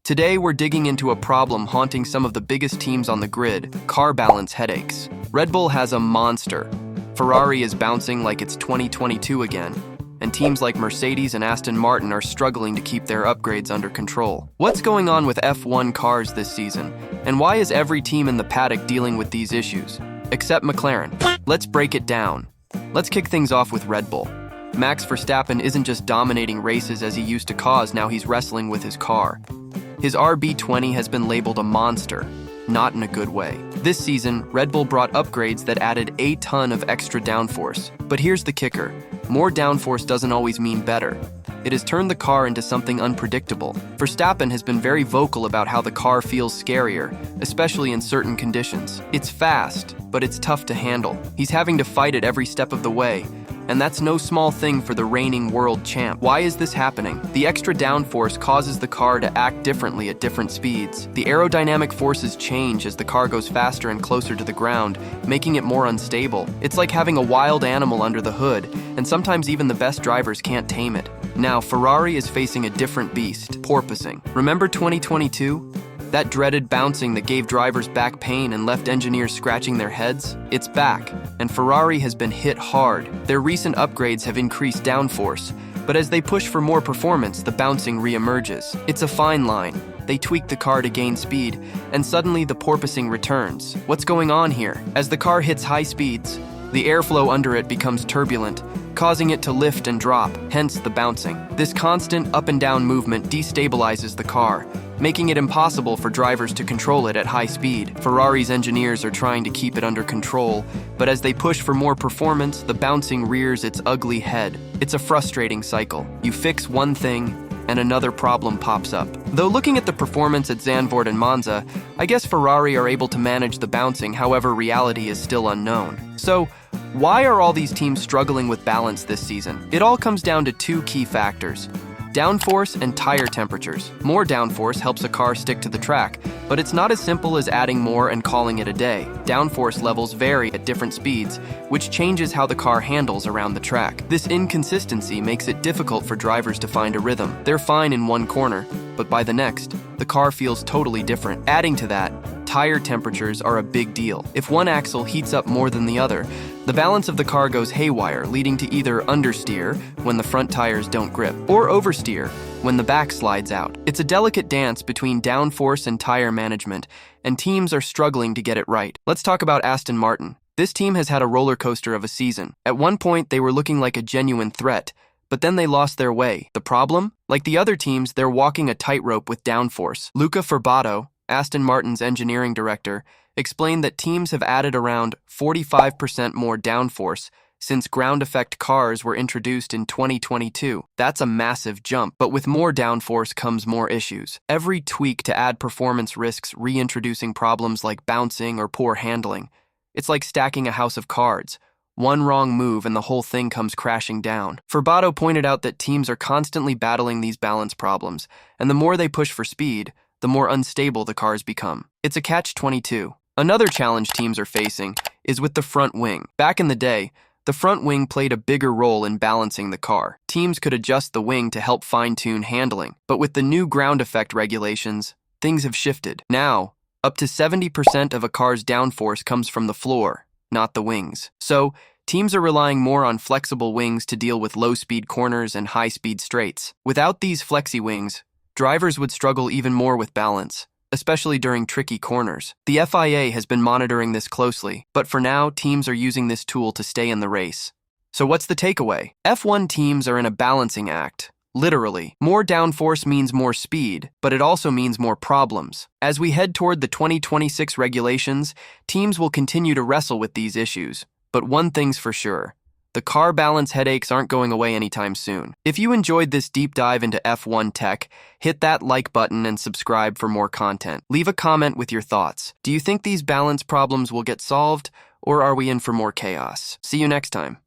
Today, we're digging into a problem haunting some of the biggest teams on the grid: car balance headaches. Red Bull has a monster. Ferrari is bouncing like it's 2022 again. And teams like Mercedes and Aston Martin are struggling to keep their upgrades under control. What's going on with F1 cars this season? And why is every team in the paddock dealing with these issues? Except McLaren. Let's break it down. Let's kick things off with Red Bull. Max Verstappen isn't just dominating races as he used to cause, now he's wrestling with his car. His RB20 has been labeled a monster, not in a good way. This season, Red Bull brought upgrades that added a ton of extra downforce. But here's the kicker: more downforce doesn't always mean better. It has turned the car into something unpredictable. Verstappen has been very vocal about how the car feels scarier, especially in certain conditions. It's fast, but it's tough to handle. He's having to fight it every step of the way, and that's no small thing for the reigning world champ. Why is this happening? The extra downforce causes the car to act differently at different speeds. The aerodynamic forces change as the car goes faster and closer to the ground, making it more unstable. It's like having a wild animal under the hood, and sometimes even the best drivers can't tame it. Now, Ferrari is facing a different beast: porpoising. Remember 2022? That dreaded bouncing that gave drivers back pain and left engineers scratching their heads? It's back, and Ferrari has been hit hard. Their recent upgrades have increased downforce, but as they push for more performance, the bouncing re-emerges. It's a fine line. They tweak the car to gain speed, and suddenly the porpoising returns. What's going on here? As the car hits high speeds, the airflow under it becomes turbulent, causing it to lift and drop, hence the bouncing. This constant up and down movement destabilizes the car, making it impossible for drivers to control it at high speed. Ferrari's engineers are trying to keep it under control, but as they push for more performance, the bouncing rears its ugly head. It's a frustrating cycle. You fix one thing, and another problem pops up. Though looking at the performance at Zandvoort and Monza, I guess Ferrari are able to manage the bouncing, however reality is still unknown. So, why are all these teams struggling with balance this season? It all comes down to two key factors: downforce and tire temperatures. More downforce helps a car stick to the track, but it's not as simple as adding more and calling it a day. Downforce levels vary at different speeds, which changes how the car handles around the track. This inconsistency makes it difficult for drivers to find a rhythm. They're fine in one corner, but by the next, the car feels totally different. Adding to that, tire temperatures are a big deal. If one axle heats up more than the other, the balance of the car goes haywire, leading to either understeer, when the front tires don't grip, or oversteer, when the back slides out. It's a delicate dance between downforce and tire management, and teams are struggling to get it right. Let's talk about Aston Martin. This team has had a roller coaster of a season. At one point, they were looking like a genuine threat, but then they lost their way. The problem? Like the other teams, they're walking a tightrope with downforce. Luca Ferbato, Aston Martin's engineering director, explained that teams have added around 45% more downforce since ground effect cars were introduced in 2022. That's a massive jump, but with more downforce comes more issues. Every tweak to add performance risks reintroducing problems like bouncing or poor handling. It's like stacking a house of cards. One wrong move and the whole thing comes crashing down. Ferbato pointed out that teams are constantly battling these balance problems, and the more they push for speed, the more unstable the cars become. It's a catch-22. Another challenge teams are facing is with the front wing. Back in the day, the front wing played a bigger role in balancing the car. Teams could adjust the wing to help fine-tune handling, but with the new ground effect regulations, things have shifted. Now, up to 70% of a car's downforce comes from the floor, not the wings. So, teams are relying more on flexible wings to deal with low-speed corners and high-speed straights. Without these flexi wings, drivers would struggle even more with balance, especially during tricky corners. The FIA has been monitoring this closely, but for now, teams are using this tool to stay in the race. So what's the takeaway? F1 teams are in a balancing act. Literally, more downforce means more speed, but it also means more problems. As we head toward the 2026 regulations, teams will continue to wrestle with these issues. But one thing's for sure: the car balance headaches aren't going away anytime soon. If you enjoyed this deep dive into F1 tech, hit that like button and subscribe for more content. Leave a comment with your thoughts. Do you think these balance problems will get solved, or are we in for more chaos? See you next time.